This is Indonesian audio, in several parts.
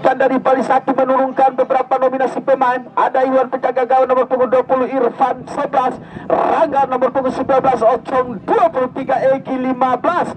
Bahkan dari Balisaki menurunkan beberapa nominasi pemain. Ada Iwan penjaga gawang nomor punggung 20, Irfan 11, Rangga nomor punggung 19, Ocong 23, Egi 15,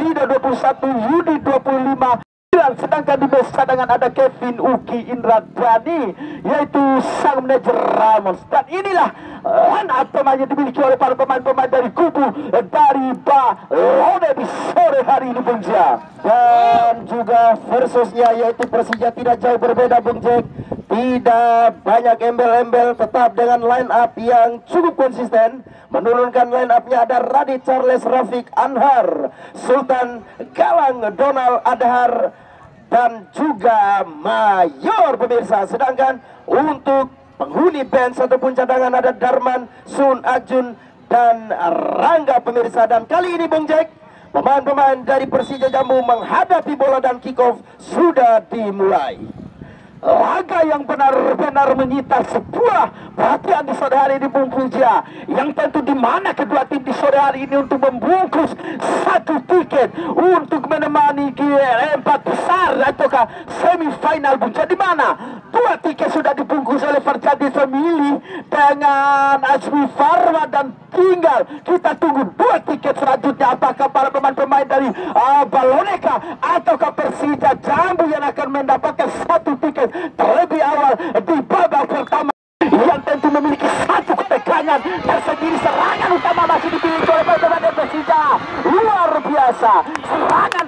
Rida 21, Yudi 25. Sedangkan di base cadangan ada Kevin Uki Indrajani, yaitu sang manajer Ramos. Dan inilah line up pemain yang dimiliki oleh para pemain-pemain dari kubu dari Balone di sore hari ini, Bung Jack. Dan juga versusnya yaitu Persija tidak jauh berbeda, Bung Jack. Tidak banyak embel-embel, tetap dengan line up yang cukup konsisten. Menurunkan line up-nya ada Radit Charles, Rafiq Anhar, Sultan Galang, Donald Adhar, dan juga Mayor, pemirsa. Sedangkan untuk penghuni bench ataupun cadangan ada Darman, Sun Ajun, dan Rangga, pemirsa. Dan kali ini, Bung Jack, pemain-pemain dari Persija Jambu menghadapi bola dan kick off sudah dimulai. Laga yang benar-benar menyita sebuah perhatian di sore hari ini, Bung Puja, yang tentu di mana kedua tim di sore hari ini untuk membungkus satu tiket untuk menemani empat besar ataukah semifinal, Bung. Di mana dua tiket sudah dibungkus oleh Farjadi Family dengan Azmi Farwa, dan tinggal kita tunggu dua tiket selanjutnya, apakah para pemain-pemain dari Baloneka ataukah Persija Jambu yang akan mendapatkan satu tiket terlebih awal di babak pertama, yang tentu memiliki satu ketegangan tersendiri. Serangan utama masih dimiliki oleh pemain dari Persija, luar biasa. Serangan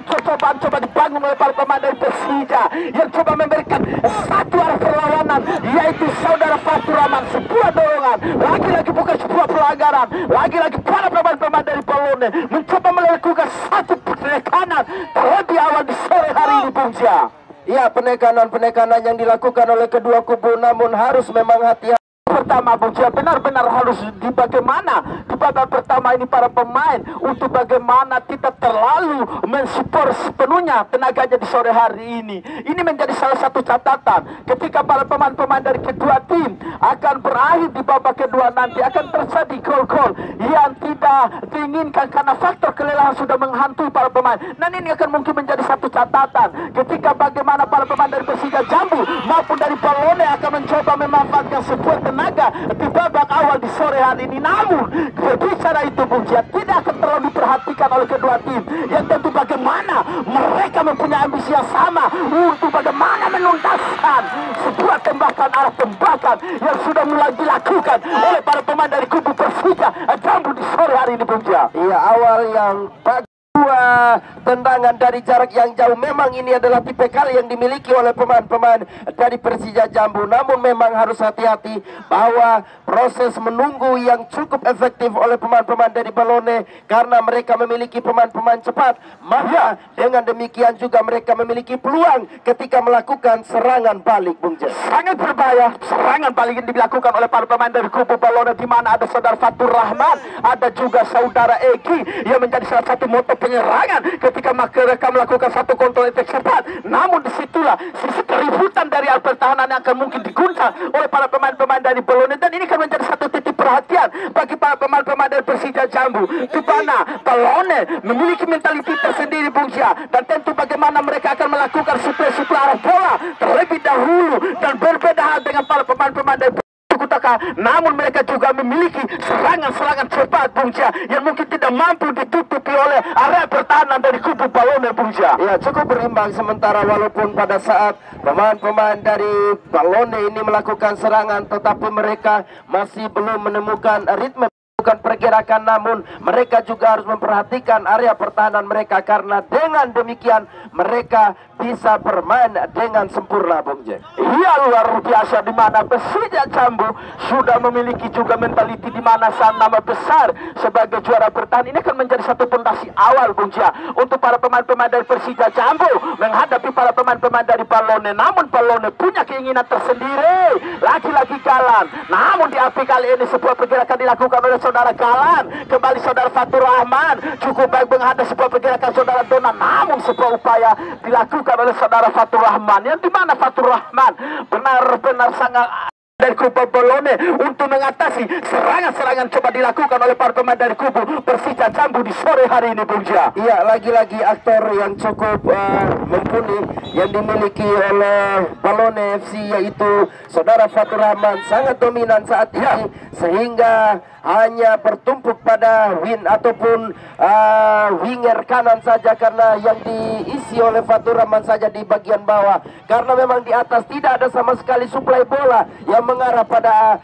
coba dibangun oleh para pemain dari Persija yang coba memberikan satu arah perlawanan, yaitu saudara Fatur Rahman. Sebuah dorongan, lagi-lagi bukan sebuah pelanggaran, lagi-lagi para pemain-pemain dari Balone mencoba melakukan satu penekanan terlebih awal di sore hari ini, Bung Jia. Ya, penekanan yang dilakukan oleh kedua kubu, namun harus memang hati-hati. Pertama, Bung Jia, benar-benar harus di bagaimana di babak pertama ini para pemain untuk bagaimana tidak terlalu mensupport sepenuhnya tenaganya di sore hari ini. Ini menjadi salah satu catatan ketika para pemain-pemain dari kedua tim akan berakhir di babak kedua nanti, akan terjadi gol-gol yang tidak diinginkan karena faktor kelelahan sudah menghantui para pemain. Dan ini akan mungkin menjadi satu catatan ketika bagaimana para pemain dari Persija Jambu maupun dari Balone akan mencoba memanfaatkan sebuah tenaga di babak awal di sore hari ini. Namun berbicara itu, Bung Jia, tidak akan terlalu diperhatikan oleh kedua tim, yang tentu bagaimana mereka mempunyai ambisi yang sama untuk bagaimana menuntaskan sebuah tembakan arah tembakan yang sudah mulai dilakukan oleh para pemain dari kubu Persija Jambu di sore hari ini, Bung Jia. Iya, awal yang bagus, dua tendangan dari jarak yang jauh. Memang ini adalah tipikal yang dimiliki oleh pemain-pemain dari Persija Jambu. Namun memang harus hati-hati bahwa proses menunggu yang cukup efektif oleh pemain-pemain dari Balone, karena mereka memiliki pemain-pemain cepat. Maka dengan demikian juga mereka memiliki peluang ketika melakukan serangan balik, Bung Jess. Sangat berbahaya serangan balik yang dilakukan oleh para pemain dari kubu Balone, di mana ada saudara Fatur Rahman, ada juga saudara Egi yang menjadi salah satu motor penyerangan ketika mereka melakukan satu kontrol efek cepat. Namun disitulah sisi keributan dari pertahanan yang akan mungkin diguncang oleh para pemain-pemain dari Balone, dan ini akan menjadi satu titik perhatian bagi para pemain-pemain dari Persija Jambu, di mana Balone memiliki mentaliti tersendiri, Bung Jia, dan tentu bagaimana mereka akan melakukan suplai arah bola terlebih dahulu, dan berbeda hal dengan para pemain-pemain dari Kutaka. Namun mereka juga memiliki serangan-serangan cepat, Bung Jia, yang mungkin tidak mampu ditutupi oleh area pertahanan dari kubu Balone, Bung Jia. Ya, cukup berimbang sementara, walaupun pada saat pemain-pemain dari Balone ini melakukan serangan, tetapi mereka masih belum menemukan ritme pergerakan. Namun mereka juga harus memperhatikan area pertahanan mereka, karena dengan demikian mereka bisa bermain dengan sempurna, Bung Jack. Iya, luar biasa, di mana Persija Jambu sudah memiliki juga mentaliti di mana sang nama besar sebagai juara bertahan. Ini akan menjadi satu fondasi awal, Bung Jia, untuk para pemain-pemain dari Persija Jambu menghadapi para pemain-pemain dari Balone. Namun Balone punya keinginan tersendiri, lagi-lagi Galan. Namun di api kali ini sebuah pergerakan dilakukan oleh saudara Galan, kembali saudara Fatur Rahman, cukup baik menghadapi sebuah pergerakan saudara Dona. Namun sebuah upaya dilakukan oleh saudara Fatur Rahman, yang dimana Fatur Rahman benar-benar sangat dari kubu Bolone untuk mengatasi serangan-serangan coba dilakukan oleh para pemain dari kubu Persija Jambu di sore hari ini, Bung Ja. Iya, lagi-lagi aktor yang cukup mumpuni yang dimiliki oleh Bolone FC, yaitu saudara Fatur Rahman, sangat dominan saat ini sehingga hanya bertumpuk pada win ataupun winger kanan saja, karena yang diisi oleh Fatur Rahman saja di bagian bawah, karena memang di atas tidak ada sama sekali suplai bola yang mengarah pada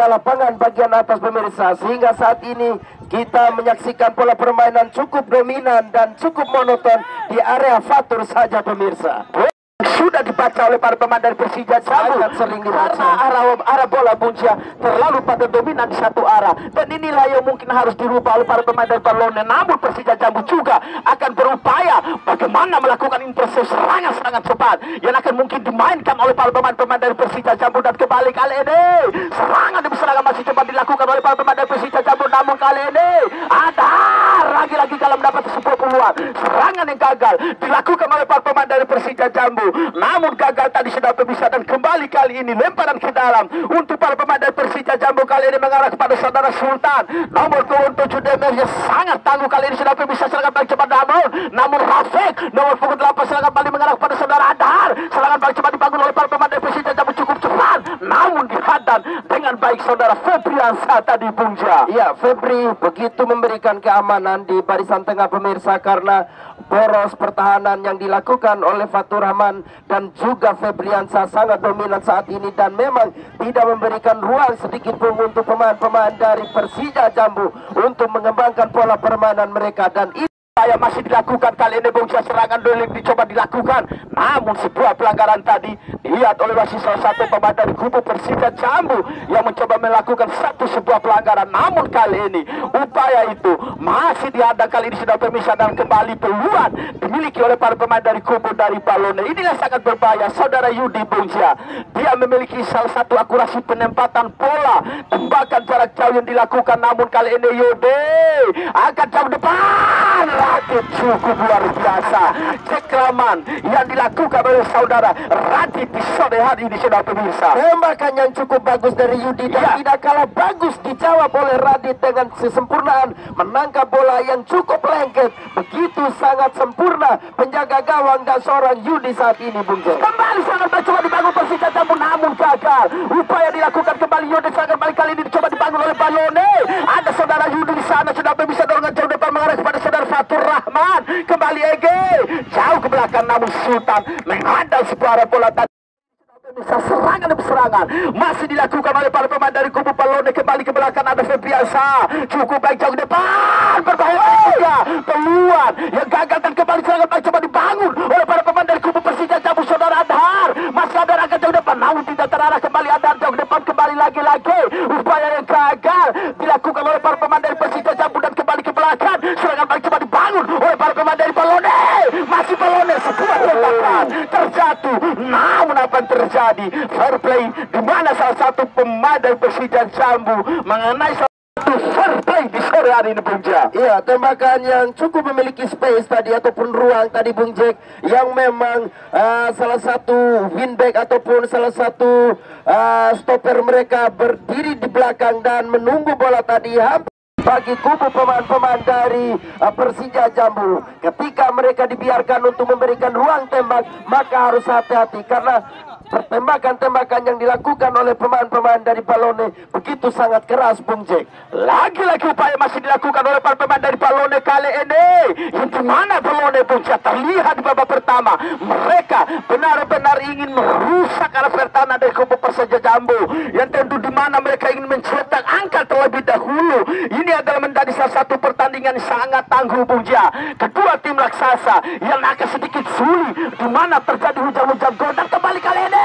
lapangan bagian atas, pemirsa, sehingga saat ini kita menyaksikan pola permainan cukup dominan dan cukup monoton di area Fatur saja, pemirsa. Sudah dibaca oleh para pemain dari Persija Jambu, sering dibaca karena arah bola Bunca terlalu pada dominan di satu arah, dan inilah yang mungkin harus dirubah oleh para pemain dari Bolone. Namun Persija Jambu juga akan berupaya bagaimana melakukan intercept serangan-serangan cepat yang akan mungkin dimainkan oleh para pemain dari Persija Jambu. Dan kembali kali ini serangan demi serangan masih coba dilakukan oleh para pemain dari Persija Jambu, namun kali ini ada lagi-lagi kalau mendapat sebuah peluang serangan yang gagal dilakukan oleh para pemain dari Persija Jambu, namun gagal tadi sudah bisa. Dan kembali kali ini lemparan ke dalam untuk para pemain dari Persija Jambu, kali ini mengarah kepada saudara Sultan nomor 27 Demir yang sangat tangguh. Kali ini sudah bisa serangan paling cepat namun Rafiq nomor 8 serangan paling mengarah kepada saudara Adhar. Serangan paling cepat dibangun oleh para pemain dari Persija Jambu cukup cepat, namun dihadang dengan baik saudara Febriansa tadi, Bung Ja. Iya, Febri begitu memberikan keamanan di barisan tengah, pemirsa, karena poros pertahanan yang dilakukan oleh Fatur Rahman dan juga Febriansa sangat dominan saat ini, dan memang tidak memberikan ruang sedikit pun untuk pemain-pemain dari Persija Jambu untuk mengembangkan pola permainan mereka. Dan saya masih dilakukan kali ini, Bung Ja. Serangan dueling dicoba dilakukan, namun sebuah pelanggaran tadi dilihat oleh wasit salah satu pemain dari kubu Persija Jambu yang mencoba melakukan sebuah pelanggaran. Namun kali ini upaya itu masih dihadang, kali ini sudah pemisah dan kembali peluang dimiliki oleh para pemain dari kubu dari Bolone. Inilah sangat berbahaya saudara Yudi, Bung Ja. Dia memiliki salah satu akurasi penempatan bola, tembakan jarak jauh yang dilakukan, namun kali ini Yudi akan jauh depan. Radit cukup luar biasa cekraman yang dilakukan oleh saudara Radit di sore hari ini, saudara pemirsa. Tembakan yang cukup bagus dari Yudi dan tidak kalah bagus dijawab oleh Radit dengan kesempurnaan menangkap bola yang cukup lengket, begitu sangat sempurna penjaga gawang dan seorang Yudi saat ini, Bung Jo. Kembali sangat coba dibangun Persija Jambu, namun gagal. Upaya dilakukan kembali Yudi, sangat kembali kali ini dicoba dibangun oleh Bolone. Ada saudara Yudi di sana, sudah bisa dorongan jauh depan mengarah kepada saudara Fatur Rahman. Kembali Ege jauh ke belakang, namun Sultan menghadang sebuah bola tadi. Bisa serangan masih dilakukan oleh para pemain dari kubu Bolone. Kembali ke belakang, ada Febriansa cukup baik jauh depan, berbahaya peluang yang gagal, dan kembali serangan baik coba dibangun oleh para pemain dari kubu Persija Jambu. Saudara Adhar masih ada agak jauh depan, namun tidak terarah. Kembali Adhar jauh depan, kembali lagi upaya yang gagal dilakukan oleh para pemain dari Persija Jambu, dan kembali ke belakang serangan baik coba dibangun oleh para pemain dari Bolone. Masih Bolone, sebuah tembakan terjatuh, namun apa yang terjadi? Fair play di mana salah satu pemain dari Persija Jambu mengenai satu fair play di sore hari ini, Bung Ja. Iya, tembakan yang cukup memiliki space tadi ataupun ruang tadi, Bung Jack, yang memang salah satu winback ataupun salah satu stopper mereka berdiri di belakang dan menunggu bola tadi bagi kubu pemain-pemain dari Persija Jambu. Ketika mereka dibiarkan untuk memberikan ruang tembak, maka harus hati-hati karena tembakan-tembakan yang dilakukan oleh pemain-pemain dari Bolone begitu sangat keras, Bung Jack. Lagi-lagi upaya masih dilakukan oleh para pemain dari Bolone kali ini, yang dimana Bolone, Bung Ja, terlihat di babak pertama mereka benar-benar ingin merusak arah pertahanan dari kubu Persija Jambu, yang tentu dimana mereka ingin mencetak angka terlebih dahulu. Ini adalah menjadi salah satu pertandingan sangat tangguh, Bung Ja. Kedua tim raksasa yang akan sedikit sulit, dimana terjadi hujan-hujan gol, dan kembali kali ini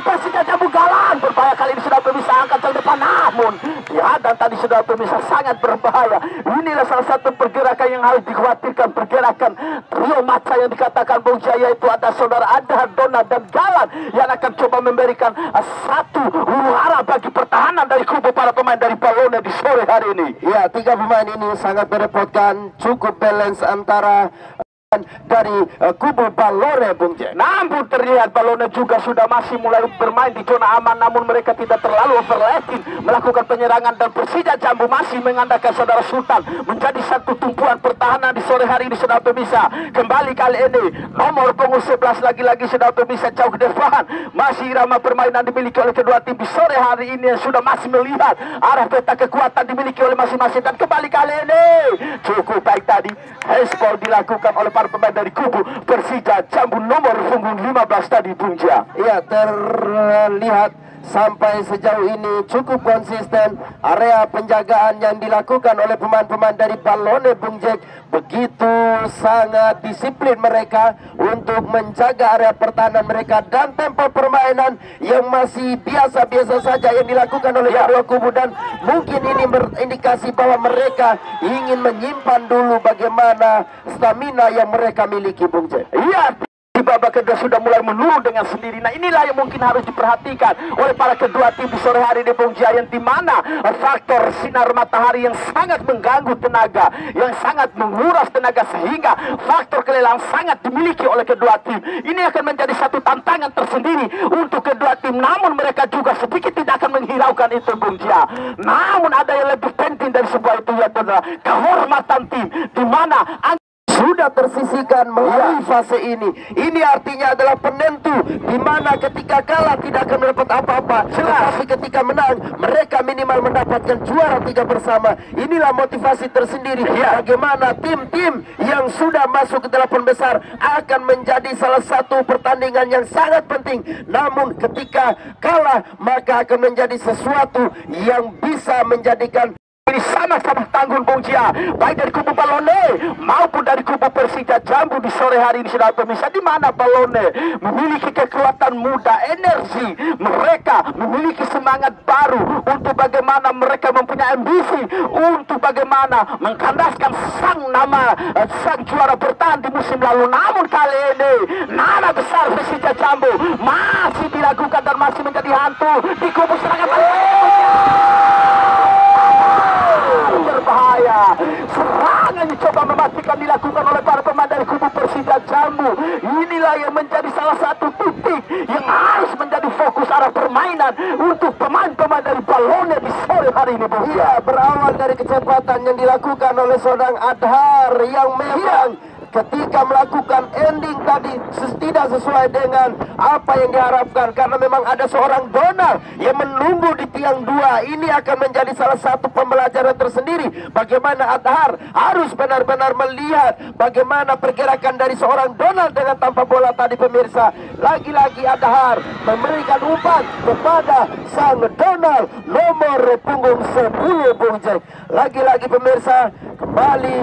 Persija Jambu galang berbahaya. Kali ini sudah bisa angkat ke depan, namun dihadang tadi sudah bisa sangat berbahaya. Inilah salah satu pergerakan yang harus dikhawatirkan, pergerakan trio maca yang dikatakan, Bung Ja, yaitu ada saudara Adhar, Dona dan Galan yang akan coba memberikan satu huru hara bagi pertahanan dari kubu para pemain dari Bolone di sore hari ini. Ya, tiga pemain ini sangat merepotkan, cukup balance antara dari kubu Balone, Bung Jack. Namun terlihat Balone juga sudah masih mulai bermain di zona aman, namun mereka tidak terlalu overlapping melakukan penyerangan, dan Persija Jambu masih mengandalkan saudara Sultan menjadi satu tumpuan pertahanan di sore hari ini, saudara pemirsa. Kembali kali ini nomor punggung 11 lagi-lagi saudara pemirsa jauh ke depan, masih irama permainan dimiliki oleh kedua tim di sore hari ini yang sudah masih melihat arah peta kekuatan dimiliki oleh masing-masing. Dan kembali kali ini cukup baik tadi handball dilakukan oleh para pemain dari kubu Persija Jambu nomor punggung 15 tadi, Bung Ja. Ya, terlihat sampai sejauh ini cukup konsisten area penjagaan yang dilakukan oleh pemain-pemain dari Balone, Bung Jack. Begitu sangat disiplin mereka untuk menjaga area pertahanan mereka, dan tempo permainan yang masih biasa-biasa saja yang dilakukan oleh kedua kubu, dan mungkin ini berindikasi bahwa mereka ingin menyimpan dulu bagaimana stamina yang mereka miliki, Bung Jack. Iya, di babak kedua sudah mulai menurun dengan sendiri. Nah, inilah yang mungkin harus diperhatikan oleh para kedua tim di sore hari di Bung Jaya, di mana faktor sinar matahari yang sangat mengganggu tenaga, yang sangat menguras tenaga, sehingga faktor kelelahan sangat dimiliki oleh kedua tim. Ini akan menjadi satu tantangan tersendiri untuk kedua tim, namun mereka juga sedikit tidak akan menghiraukan itu, Bung Jaya. Namun ada yang lebih penting dari sebuah itu, yaitu adalah kehormatan tim, di mana sudah tersisihkan melalui fase ini. Ini artinya adalah penentu, di mana ketika kalah tidak akan mendapat apa-apa, tetapi ketika menang mereka minimal mendapatkan juara 3 bersama. Inilah motivasi tersendiri bagaimana tim-tim yang sudah masuk ke 8 besar akan menjadi salah satu pertandingan yang sangat penting. Namun ketika kalah maka akan menjadi sesuatu yang bisa menjadikan ini sama-sama tanggung, Bung Jia, baik dari kubu Balone maupun dari kubu Persija Jambu di sore hari ini, saudara pemirsa, di mana Balone memiliki kekuatan muda, energi, mereka memiliki semangat baru untuk bagaimana mereka mempunyai ambisi untuk bagaimana mengkandaskan sang juara bertahan di musim lalu. Namun kali ini nama besar Persija Jambu masih dilakukan dan masih menjadi hantu di kubu serangan berbahaya. Serangan dicoba mematikan dilakukan oleh para pemain dari kubu Persija Jambu. Inilah yang menjadi salah satu titik yang harus menjadi fokus arah permainan untuk pemain-pemain dari Balone di sore hari ini, Bung. Iya, berawal dari kecepatan yang dilakukan oleh seorang Adhar yang memang ketika melakukan ending tadi tidak sesuai dengan apa yang diharapkan, karena memang ada seorang Donald yang menunggu di tiang 2. Ini akan menjadi salah satu pembelajaran tersendiri bagaimana Adhar harus benar-benar melihat bagaimana pergerakan dari seorang Donald dengan tanpa bola tadi, pemirsa. Lagi-lagi Adhar memberikan umpan kepada sang Donald nomor punggung 10, Bung Jack. Lagi-lagi pemirsa, kembali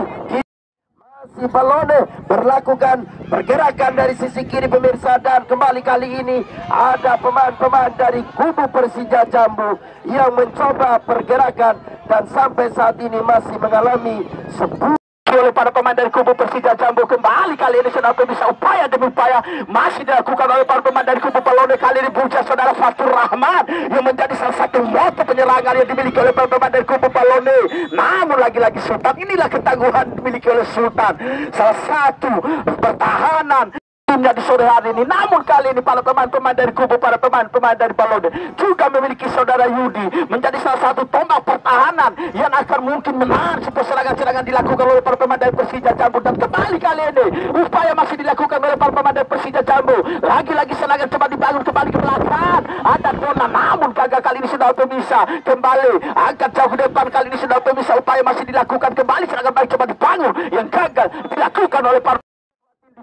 si Balone berlakukan pergerakan dari sisi kiri, pemirsa, dan kembali kali ini ada pemain-pemain dari kubu Persija Jambu yang mencoba pergerakan dan sampai saat ini masih mengalami sebuah oleh para pemain dari kubu Persija Jambu. Kembali kali ini saudara bisa upaya demi upaya masih dilakukan oleh para pemain dari kubu Balone. Kali ini puja saudara Fatur Rahman yang menjadi salah satu motor penyerangan yang dimiliki oleh para pemain dari kubu Balone. Namun lagi-lagi Sultan, inilah ketangguhan dimiliki oleh Sultan, salah satu pertahanan timnya di sore hari ini. Namun kali ini para pemain-pemain dari kubu, para pemain-pemain dari Balone juga memiliki saudara Yudi menjadi salah satu tombak pertahanan yang akan mungkin menahan sebuah serangan-serangan dilakukan oleh para pemain dari Persija Jambu. Dan kembali kali ini upaya masih dilakukan oleh para pemain dari Persija Jambu. Lagi-lagi serangan coba dibangun kembali ke belakang, ada Dona, namun gagal kali ini sudah bisa kembali angkat jauh ke depan. Kali ini sudah bisa upaya masih dilakukan kembali, serangan baik coba dibangun yang gagal dilakukan oleh para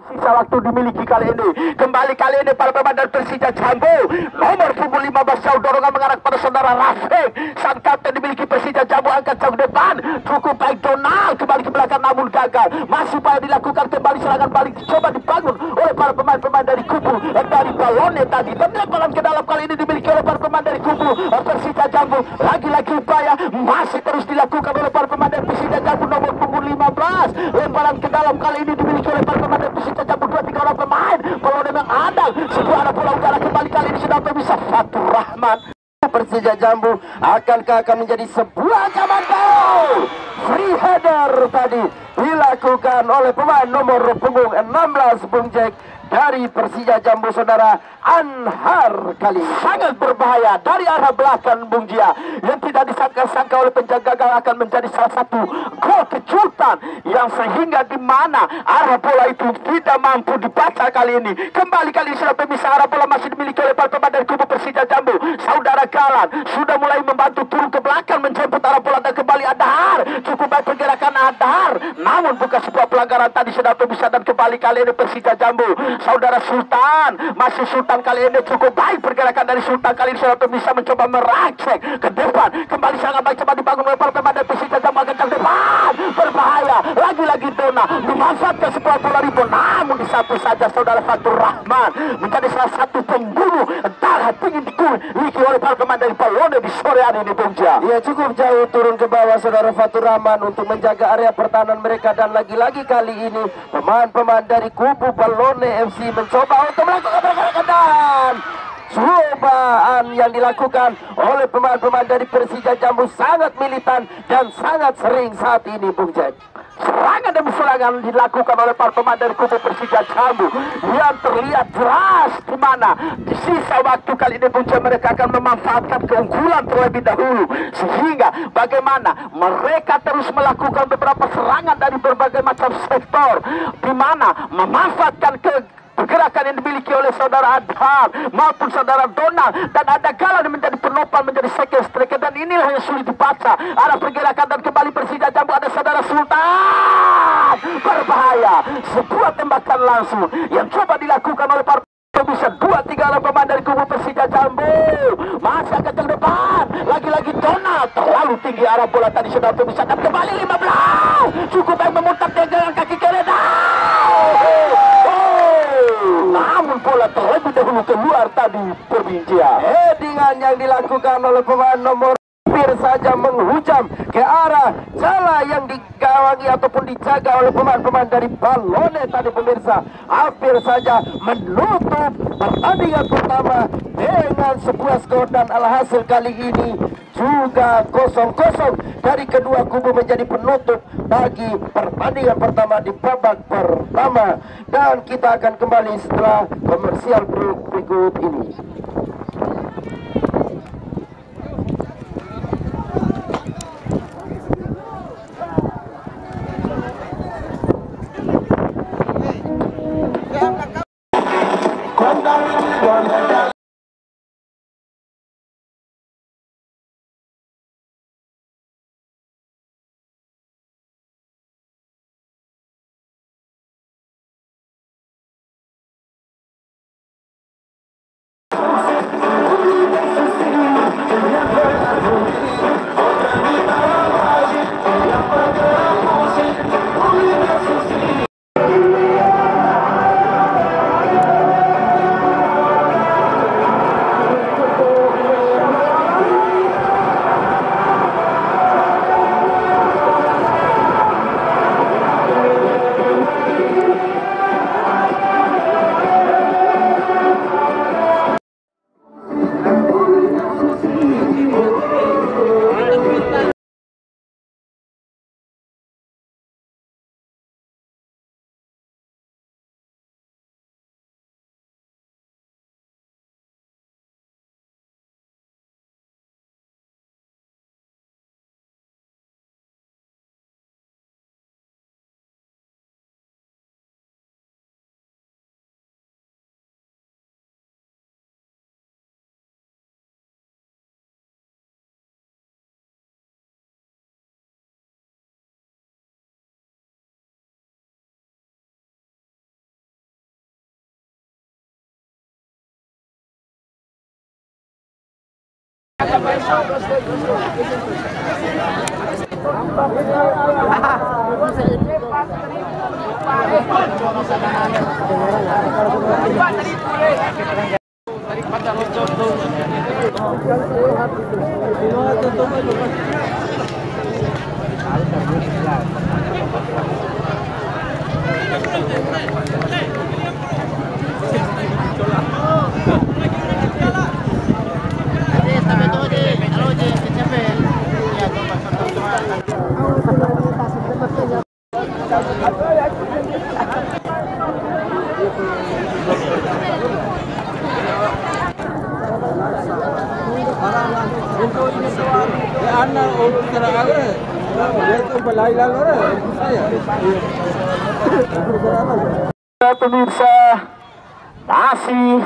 sisa waktu dimiliki kali ini. Kembali kali ini para pemain dari Persija Jambu nomor punggung 15 jauh, dorongan mengarah pada saudara Rafiq, sang kapten dimiliki Persija Jambu, angkat jauh depan cukup baik. Donald kembali ke belakang namun gagal, masih upaya dilakukan kembali, serangan balik coba dibangun oleh para pemain-pemain dari kubu dari Balone tadi, dan lemparan ke dalam kali ini dimiliki oleh para pemain dari kubu Persija Jambu. Lagi-lagi upaya masih terus dilakukan oleh para pemain dari Persija Jambu nomor punggung 15, lemparan ke dalam kali ini dimiliki oleh para pemain dari Persija Jambu. 2-3 orang pemain Balone mengadang sebuah arah bola udara. Kembali kali ini sudah bisa Fatur Rahman Persija Jambu. Akankah akan menjadi sebuah ancaman gol? Free header tadi dilakukan oleh pemain nomor punggung 16 Bung Jack dari Persija Jambu, saudara. Anhar kali sangat berbahaya dari arah belakang Bung Jia, yang tidak disangka-sangka oleh penjaga gawang akan menjadi salah satu gol kejutan, yang sehingga di mana arah bola itu tidak mampu dibaca kali ini. Kembali kali ini sudah pemisah, arah bola masih dimiliki oleh pemain dari kubu Persija Jambu. Saudara Galan sudah mulai membantu turun ke belakang menjemput arah bola, dan kembali Adhar cukup baik pergerakan Adhar, namun bukan sebuah pelanggaran tadi, sudah pemisah. Dan kembali kali ini Persija Jambu, saudara Sultan, masih Sultan kali ini cukup baik pergerakan dari Sultan kali ini, saudara bisa mencoba meracek ke depan. Kembali sangat baik, coba dibangun oleh para pemain dari Persija Jambu, akan ke depan, berbahaya lagi-lagi. Dona memanfaatkan sebuah bola rebound, namun di satu saja saudara Fatur Rahman menjadi salah satu pembunuh darah dingin dimiliki oleh para pemain dari Balone di sore hari ini, Bung Jia. Ya, cukup jauh turun ke bawah saudara Fatur Rahman untuk menjaga area pertahanan mereka, dan lagi-lagi kali ini pemain-pemain dari kubu Balone FC mencoba untuk melakukan pergerakan, dan cobaan yang dilakukan oleh pemain-pemain dari Persija Jambu sangat militan dan sangat sering saat ini, Bung Jack. Serangan demi serangan dilakukan oleh para pemain dari kubu Persija Jambu yang terlihat deras, di mana di sisa waktu kali ini Bung Jack mereka akan memanfaatkan keunggulan terlebih dahulu, sehingga bagaimana mereka terus melakukan beberapa serangan dari berbagai macam sektor, di mana memanfaatkan pergerakan yang dimiliki oleh saudara Adhar maupun saudara Donald, dan ada Galan yang menjadi penopang, menjadi second striker, dan inilah yang sulit dibaca arah pergerakan. Dan kembali Persija Jambu, ada saudara Sultan, berbahaya, sebuah tembakan langsung yang coba dilakukan oleh para bisa 2-3 orang pemain dari kubu Persija Jambu, masih akan ke depan, lagi-lagi Donald terlalu tinggi arah bola tadi, saudara bisa. Dan kembali 15 cukup baik memutar dengan kaki kiri, namun bola terlebih dahulu keluar tadi, Perbincia. Headingan yang dilakukan oleh pemain nomor hampir saja menghujam ke arah jala yang digawangi ataupun dijaga oleh pemain-pemain dari Balone tadi, pemirsa. Hampir saja menutup pertandingan pertama dengan sebuah skor, dan alhasil kali ini juga 0-0 dari kedua kubu menjadi penutup bagi pertandingan pertama di babak pertama. Dan kita akan kembali setelah komersial berikut ini. Pemirsa, masih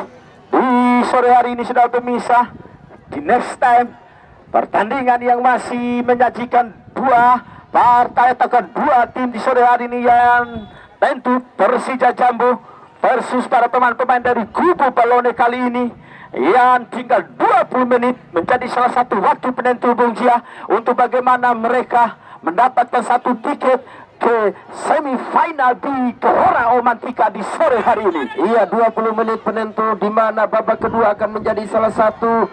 di sore hari ini sudah pemirsa, di next time pertandingan yang masih menyajikan dua partai atau dua tim di sore hari ini yang tentu Persija Jambu versus para pemain-pemain dari kubu Ballone kali ini yang tinggal 20 menit menjadi salah satu waktu penentu Bung Jia untuk bagaimana mereka mendapatkan satu tiket ke semifinal di Gelora Omantika di sore hari ini. Iya, 20 menit penentu di mana babak kedua akan menjadi salah satu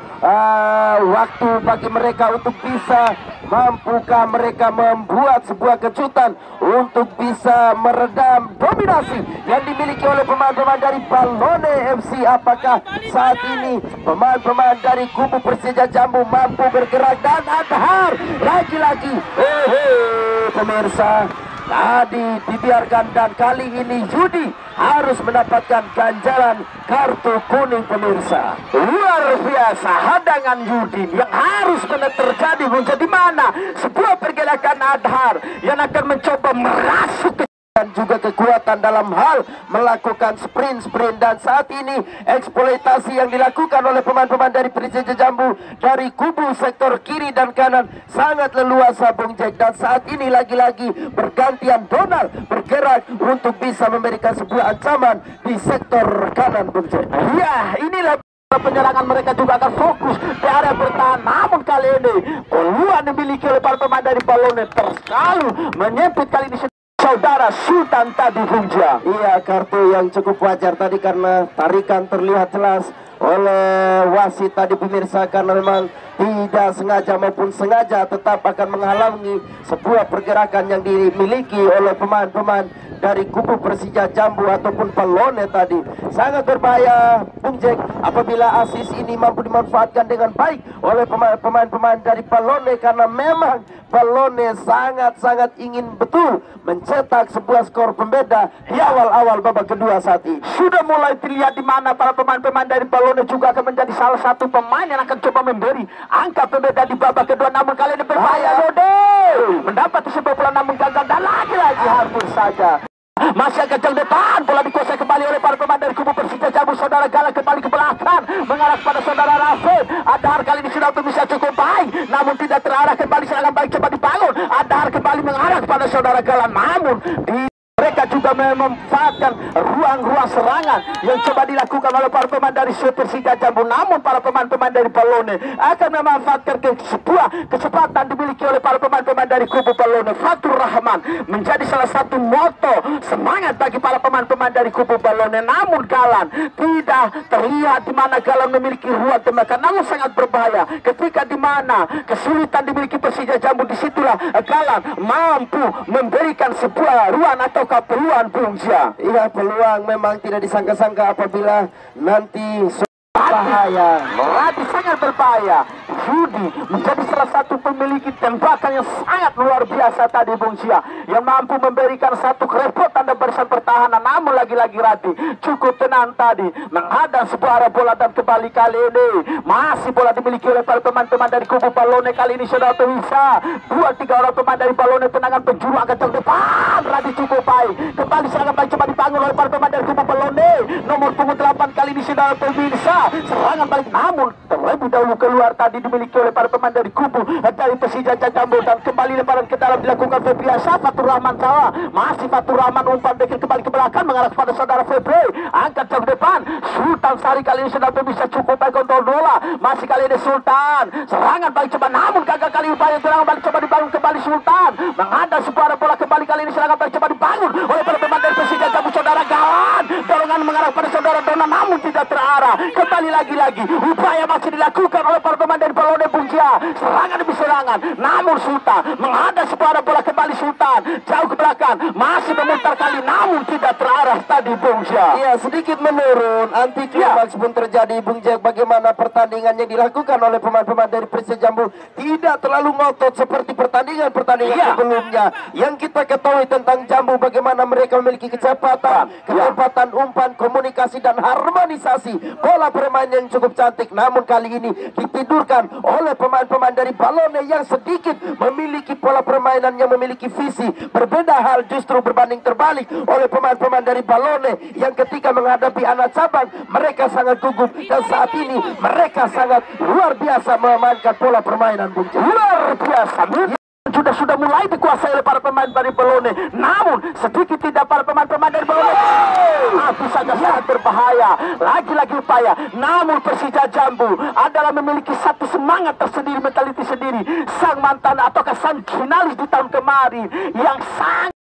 waktu bagi mereka untuk bisa mampukah mereka membuat sebuah kejutan untuk bisa meredam dominasi yang dimiliki oleh pemain-pemain dari Ballone FC. Apakah saat ini pemain-pemain dari kubu Persija Jambu mampu bergerak dan Adhar lagi-lagi pemirsa tadi dibiarkan dan kali ini Yudi harus mendapatkan ganjaran kartu kuning pemirsa. Luar biasa hadangan Yudi yang harus benar terjadi menjadi mana sebuah pergerakan Adhar yang akan mencoba merasuk ke dan juga kekuatan dalam hal melakukan sprint dan saat ini eksploitasi yang dilakukan oleh pemain-pemain dari Persija Jambu dari kubu sektor kiri dan kanan sangat leluasa Bung Jack, dan saat ini lagi-lagi bergantian Donald bergerak untuk bisa memberikan sebuah ancaman di sektor kanan Bung Jack. Ya, inilah penyerangan mereka juga akan fokus di area bertahan, namun kali ini peluang dimiliki oleh para pemain dari Ballone terlalu menyempit kali ini saudara Sultan tadi Bung Jia. Iya, kartu yang cukup wajar tadi karena tarikan terlihat jelas oleh wasit tadi pemirsa, karena memang tidak sengaja maupun sengaja tetap akan menghalangi sebuah pergerakan yang dimiliki oleh pemain-pemain dari kubu Persija Jambu ataupun Ballone tadi. Sangat berbahaya Bung Jack apabila asis ini mampu dimanfaatkan dengan baik oleh pemain-pemain dari Ballone, karena memang Ballone sangat-sangat ingin betul mencetak sebuah skor pembeda di awal-awal babak kedua saat ini. Sudah mulai terlihat di mana para pemain-pemain dari Ballone juga akan menjadi salah satu pemain yang akan coba memberi angka pembeda di babak kedua, namun kali ini berbahaya. Dode mendapat sebuah bola namun gagal dan lagi-lagi hampir saja. Masih agak jauh depan, bola dikuasai kembali oleh para pemain dari kubu Persija Jambu. Saudara Galang kembali ke belakang mengarah kepada saudara Rafiq. Adhar kali ini sudah bisa cukup baik, namun tidak terarah kembali. Serangan baik coba dibangun. Adhar kembali mengarah kepada saudara Galang, namun mereka juga memanfaatkan ruang-ruang serangan yang coba dilakukan oleh para pemain dari Persija Jambu, namun para pemain-pemain dari Ballone akan memanfaatkan sebuah kecepatan dimiliki oleh para pemain-pemain dari kubu Ballone. Fatur Rahman menjadi salah satu moto semangat bagi para pemain-pemain dari kubu Ballone, namun Galan tidak terlihat di mana Galan memiliki ruang tembakan, namun sangat berbahaya ketika di mana kesulitan dimiliki Persija Jambu. Disitulah Galan mampu memberikan sebuah ruang atau peluang Bung Jia. Iya, peluang memang tidak disangka-sangka apabila nanti bahaya. Berarti sangat berbahaya. Yudi menjadi salah satu pemiliki tembakan yang sangat luar biasa tadi Bung Jia, yang mampu memberikan satu kerepotan dan barisan pertahanan, namun lagi-lagi Rati cukup tenang tadi menghadang sebuah arah bola, dan kembali kali ini masih bola dimiliki oleh para pemain-pemain dari kubu Ballone. Kali ini saudara bisa 2-3 orang pemain dari Ballone, tendangan penjuru agak jauh depan. Rati cukup baik, kembali serangan baik coba dibangun oleh para pemain dari kubu Ballone. Nomor punggung 8 kali ini saudara bisa serangan balik, namun terlebih dahulu keluar tadi dimiliki oleh para pemain dari kubu dari Persija Jambu, dan kembali lemparan ke dalam dilakukan Febriansyah. Fatur Rahman salah, masih Fatur Rahman umpan dekil kembali ke belakang mengarah kepada saudara Febri, angkat jauh depan. Sultan Sari kali ini sudah bisa cukup baik kontrol bola, masih kali ini Sultan serangan balik coba, namun gagal kali upaya serangan balik coba dibangun kembali. Sultan menghadang sebuah bola kembali, kali ini serangan balik coba dibangun oleh para pemain dari Persija Jambu. Saudara Galan dorongan mengarah pada saudara Dona, namun tidak terarah. Kembali lagi-lagi upaya masih dilakukan oleh para pemain dari Ballone Bung Jia, serangan demi serangan, namun Sultan menghadang sebuah bola kembali. Sultan jauh ke belakang masih memutar kali, namun tidak terarah tadi Bung Jia. Iya, sedikit menurun, anti klimaks pun terjadi Bung Jack. Bagaimana pertandingannya dilakukan oleh pemain-pemain dari Persija Jambu tidak terlalu ngotot seperti pertandingan-pertandingan sebelumnya yang kita ketahui tentang Jambu, bagaimana mereka memiliki kecepatan umpan komunikasi dan harmonisasi bola permainan yang cukup cantik, namun kali ini ditidurkan oleh pemain-pemain dari Ballone yang sedikit memiliki pola permainan yang memiliki visi. Berbeda hal justru berbanding terbalik oleh pemain-pemain dari Ballone yang ketika menghadapi anak cabang mereka sangat gugup, dan saat ini mereka sangat luar biasa memainkan pola permainan, Bung Jack. Luar biasa. Sudah mulai dikuasai oleh para pemain dari Ballone, namun sedikit tidak para pemain dari Ballone. Itu saja sangat berbahaya. Lagi-lagi upaya, namun Persija Jambu adalah memiliki satu semangat tersendiri, mentaliti sendiri. Sang mantan ataukah sang finalis di tahun kemarin yang sangat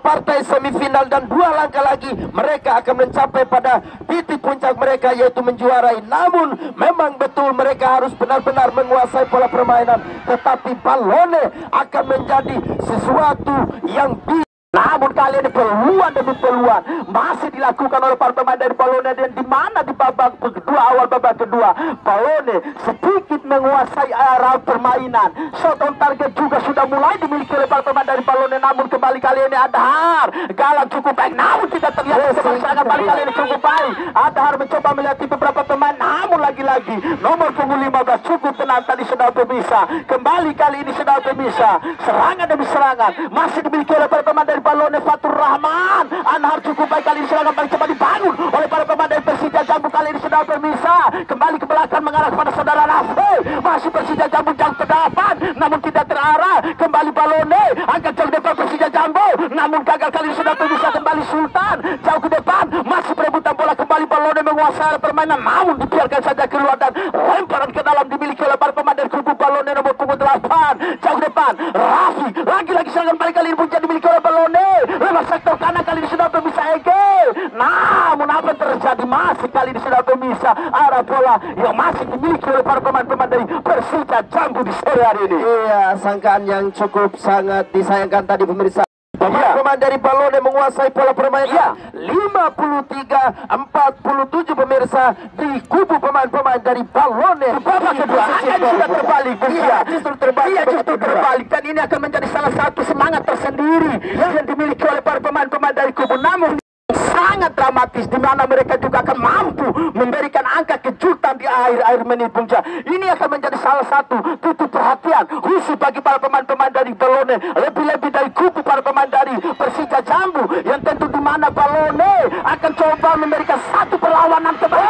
partai semifinal, dan 2 langkah lagi mereka akan mencapai pada titik puncak mereka, yaitu menjuarai. Namun memang betul mereka harus benar-benar menguasai pola permainan, tetapi Ballone akan menjadi sesuatu yang namun kali ini peluang demi peluang masih dilakukan oleh para pemain dari Ballone, dan di mana di babak kedua, awal babak kedua Ballone sedikit menguasai arah permainan. Shot on target juga sudah mulai dimiliki oleh para pemain dari Ballone, namun kembali kali ini Adhar Galang cukup baik, namun tidak terlihat serangan balik kali ini cukup baik. Adhar mencoba melihat beberapa pemain, namun lagi-lagi nomor punggung 15 cukup tenang tadi, saudara pemirsa. Kembali kali ini saudara pemirsa, serangan demi serangan masih dimiliki oleh para pemain dari Ballone. Fatur Rahman, Anhar cukup baik kali ini, serangan paling cepat dibangun oleh para pemain dari Persija Jambu kali ini, saudara pemirsa. Kembali ke belakang mengarah kepada saudara Rafi, masih Persija Jambu jauh ke depan, namun tidak terarah. Kembali Ballone angkat jauh depan Persija Jambu, namun gagal kali ini, saudara pemirsa. Kembali Sultan jauh ke depan, masih perebutan bola. Kembali Ballone menguasai permainan, namun dibiarkan saja keluar, dan lemparan ke dalam dimiliki oleh para pemain dari kubu Ballone nomor punggung 8 jauh depan. Rafi lagi-lagi serangan balik kali ini puncak dimiliki oleh Ballone lewat sektor kanan kali ini, saudara pemirsa Ege. Namun apa terjadi, masih kali ini saudara pemirsa arah bola yang masih dimiliki oleh para pemain-pemain dari Persija Jambu di sore hari ini. Iya, sangkaan yang cukup sangat disayangkan tadi pemirsa. Pemain dari Ballone menguasai pola permainan 53-47 pemirsa di kubu pemain-pemain dari Ballone. Babak kedua akan sudah terbalik, justru terbalik, dan ini akan menjadi salah satu semangat tersendiri yang dimiliki oleh para pemain-pemain dari kubu, namun sangat dramatis, di mana mereka juga akan mampu memberikan angka kejutan di akhir menit, punca. Ini akan menjadi salah satu titik perhatian khusus bagi para pemain-pemain dari Ballone, lebih-lebih dari kubu para pemain dari Persija Jambu, yang tentu di mana Ballone akan coba memberikan satu perlawanan saja.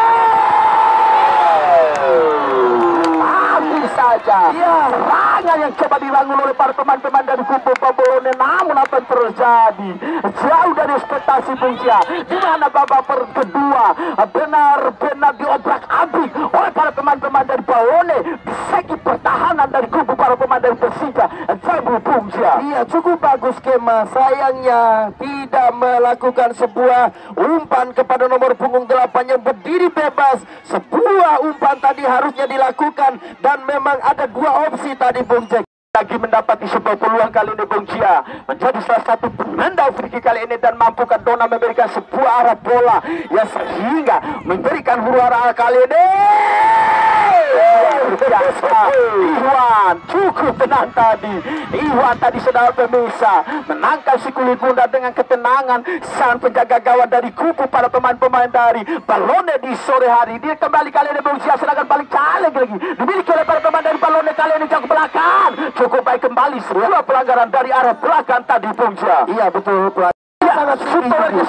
Serangan yang coba dibangun oleh para pemain-pemain dari kubu Ballone, namun apa yang terjadi jauh dari ekspektasi, punca. Di mana babak kedua benar-benar diobrak-abrik oleh para pemain-pemain dari Ballone di segi pertahanan dari kubu para pemain dari Persija Jambu, punca. Iya, cukup bagus skema. Sayangnya tidak melakukan sebuah umpan kepada nomor punggung 8 yang berdiri bebas. Sebuah umpan tadi harusnya dilakukan, dan memang ada 2 opsi tadi, Bung Jack. Lagi mendapati sebuah peluang kali ini, Bung Cia, menjadi salah satu penendang free kick kali ini, dan mampukah Dona memberikan sebuah arah bola yang sehingga memberikan huru hara kali ini. Biasa Iwan cukup tenang tadi. Iwan tadi, saudara pemirsa, menangkap si kulit bunda dengan ketenangan sang penjaga gawang dari kubu para pemain-pemain dari Ballone di sore hari. Dia kembali kali ini, Bung Cia, serangan balik caleg lagi dimiliki oleh para pemain dari Ballone kali ini, jauh ke belakang. Cukup baik kembali sebuah pelanggaran dari arah belakang tadi, Bung Cia. Iya, betul.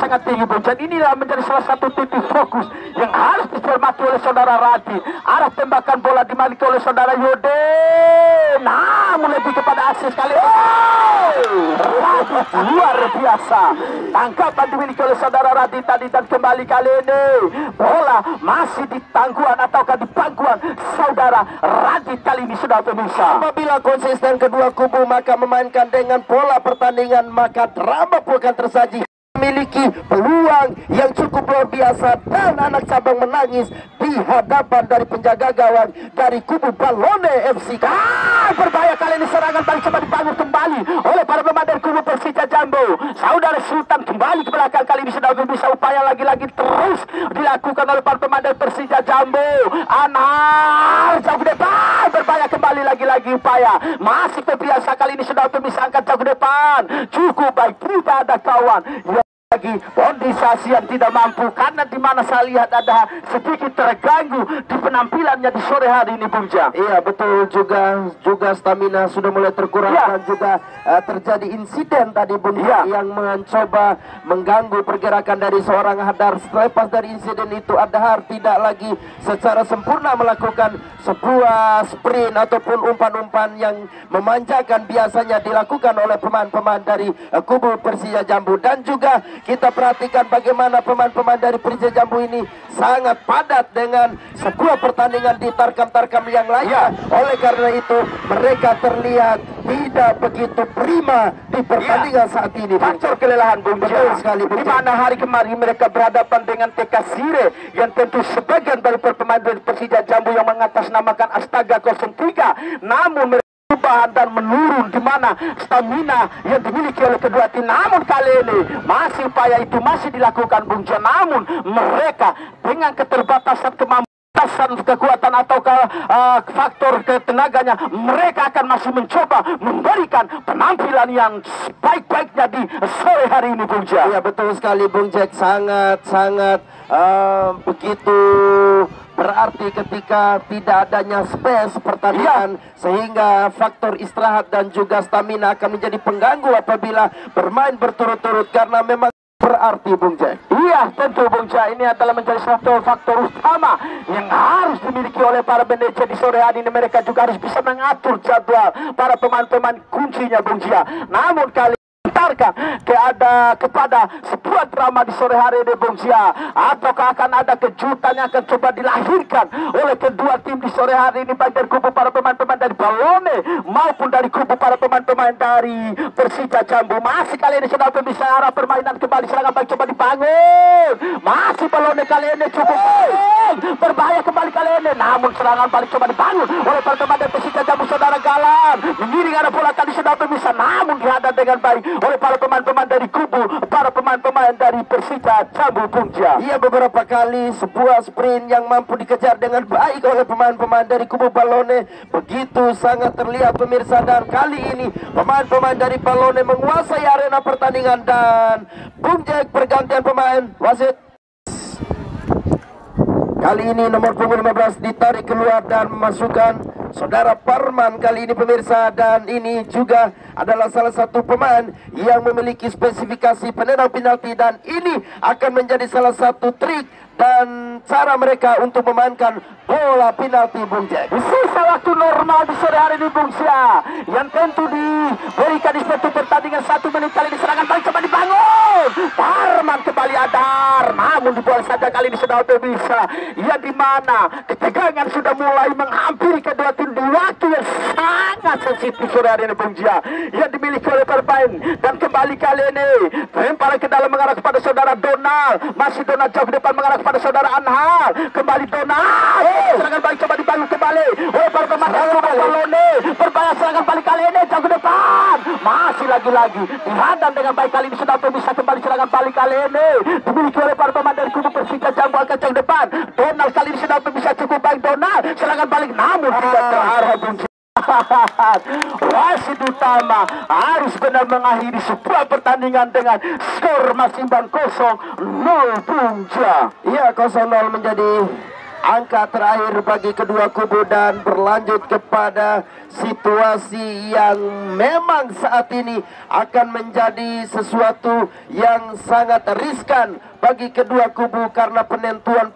Sangat tinggi, Bung. Dan inilah menjadi salah satu titik fokus yang harus dicermati oleh saudara Radi. Arah tembakan bola dimiliki oleh saudara Yode, namun lebih kepada akses kali ini. Radi luar biasa. Tangkapan dimiliki oleh saudara Radi tadi, dan kembali kali ini bola masih di tangguhan ataukah di pangkuan saudara Radi kali ini, saudara pemirsa. Apabila konsisten kedua kubu maka memainkan dengan pola pertandingan, maka drama pun akan tersaji. Memiliki peluang yang cukup luar biasa, dan anak cabang menangis di hadapan dari penjaga gawang dari kubu Ballone FC. Berbahaya kali ini, serangan paling cepat dibangun kembali oleh para pemain dari kubu Persija Jambu. Saudara Sultan kembali ke belakang kali ini, sudah bisa upaya lagi-lagi terus dilakukan oleh para pemain dari Persija Jambu. Anhar jauh ke depan, berbahaya kembali lagi-lagi upaya. Masih terbiasa kali ini, sudah bisa angkat jauh ke depan. Cukup baik, tidak ada kawan. lagi kondisi yang tidak mampu karena di mana saya lihat ada sedikit terganggu di penampilannya di sore hari ini, Bung Ja. Iya betul, juga stamina sudah mulai terkurang dan juga terjadi insiden tadi, Bung Ja, yang mencoba mengganggu pergerakan dari seorang Hadar. Selepas dari insiden itu Adhar tidak lagi secara sempurna melakukan sebuah sprint ataupun umpan-umpan yang memanjakan biasanya dilakukan oleh pemain-pemain dari kubu Persija Jambu. Dan juga kita perhatikan bagaimana pemain-pemain dari Persija Jambu ini sangat padat dengan sebuah pertandingan di tarkam-tarkam yang lainnya. Oleh karena itu mereka terlihat tidak begitu prima di pertandingan saat ini. Faktor kelelahan, Bung Ja. Betul sekali, di mana hari kemarin mereka berhadapan dengan TK Sire yang tentu sebagian dari pemain dari Persija Jambu yang mengatasnamakan Astaga 03, namun perubahan dan menurun di mana stamina yang dimiliki oleh kedua tim. Namun kali ini masih upaya itu masih dilakukan, Bung Ja. Namun mereka dengan keterbatasan kekuatan atau faktor ketenaganya, mereka akan masih mencoba memberikan penampilan yang baik-baiknya di sore hari ini, Bung Ja. Ya betul sekali, Bung Jack, sangat begitu berarti ketika tidak adanya space pertandingan, sehingga faktor istirahat dan juga stamina akan menjadi pengganggu apabila bermain berturut-turut, karena memang berarti, Bung Jack. Iya tentu, Bung Ja, ini adalah menjadi satu faktor utama yang harus dimiliki oleh para manajer di sore hari ini. Mereka juga harus bisa mengatur jadwal para pemain-pemain kuncinya, Bung Ja. Namun kali kepada sebuah drama di sore hari ini, Bung Ja, ataukah akan ada kejutan yang akan coba dilahirkan oleh kedua tim di sore hari ini, baik dari kubu para pemain-pemain dari Balone maupun dari kubu para pemain-pemain dari Persija Jambu. Masih kali ini sudah bisa arah permainan kembali, serangan baik coba dibangun, masih Balone kali ini cukup berbahaya kembali kali ini, namun serangan balik coba dibangun oleh para pemain dari Persija Jambu. Saudara Galan mengiring ada bola tadi sudah bisa, namun dihadap dengan baik oleh para pemain-pemain dari kubu para pemain-pemain dari Persija Jambu, Bung Ja. Iya, beberapa kali sebuah sprint yang mampu dikejar dengan baik oleh pemain-pemain dari kubu Balone begitu sangat terlihat, pemirsa. Dan kali ini pemain-pemain dari Balone menguasai arena pertandingan dan Bung Jack pergantian pemain. Wasit kali ini nomor punggung 15 ditarik keluar dan memasukkan saudara Parman kali ini, pemirsa. Dan ini juga adalah salah satu pemain yang memiliki spesifikasi penendang penalti, dan ini akan menjadi salah satu trik dan cara mereka untuk memainkan bola penalti, Bung Jack. Sisa waktu normal di sore hari ini, Bung Ja, yang tentu diberikan di satu pertandingan 1 menit. Kali ini serangan balik coba dibangun, Parman kembali Adar, namun dibuang saja kali ini sudah bisa. Ya, di mana ketegangan sudah mulai menghampiri kedua tim di waktu yang sangat sensitif sore hari ini, Bung Ja, yang dimiliki oleh pemain. Dan kembali kali ini lemparan ke dalam mengarah kepada saudara Donald, masih Donald jauh ke depan mengarah kepada saudara Anhar, kembali Donald, serangan balik coba dibangun kembali oleh para pemain Balone, berbahaya serangan balik kali ini jauh ke depan, masih lagi-lagi dihadang dengan baik. Kali ini sudah bisa kembali serangan balik kali ini dimiliki oleh para pemain dari kubu Persija Jambu akan jauh depan. Donald kali ini sudah bisa cukup baik, Donald serangan balik namun tidak terarah, Bung Ja. Wasit utama harus benar mengakhiri sebuah pertandingan dengan skor masih imbang 0-0, Bung Ja. Iya, 0-0 menjadi angka terakhir bagi kedua kubu dan berlanjut kepada situasi yang memang saat ini akan menjadi sesuatu yang sangat riskan bagi kedua kubu karena penentuan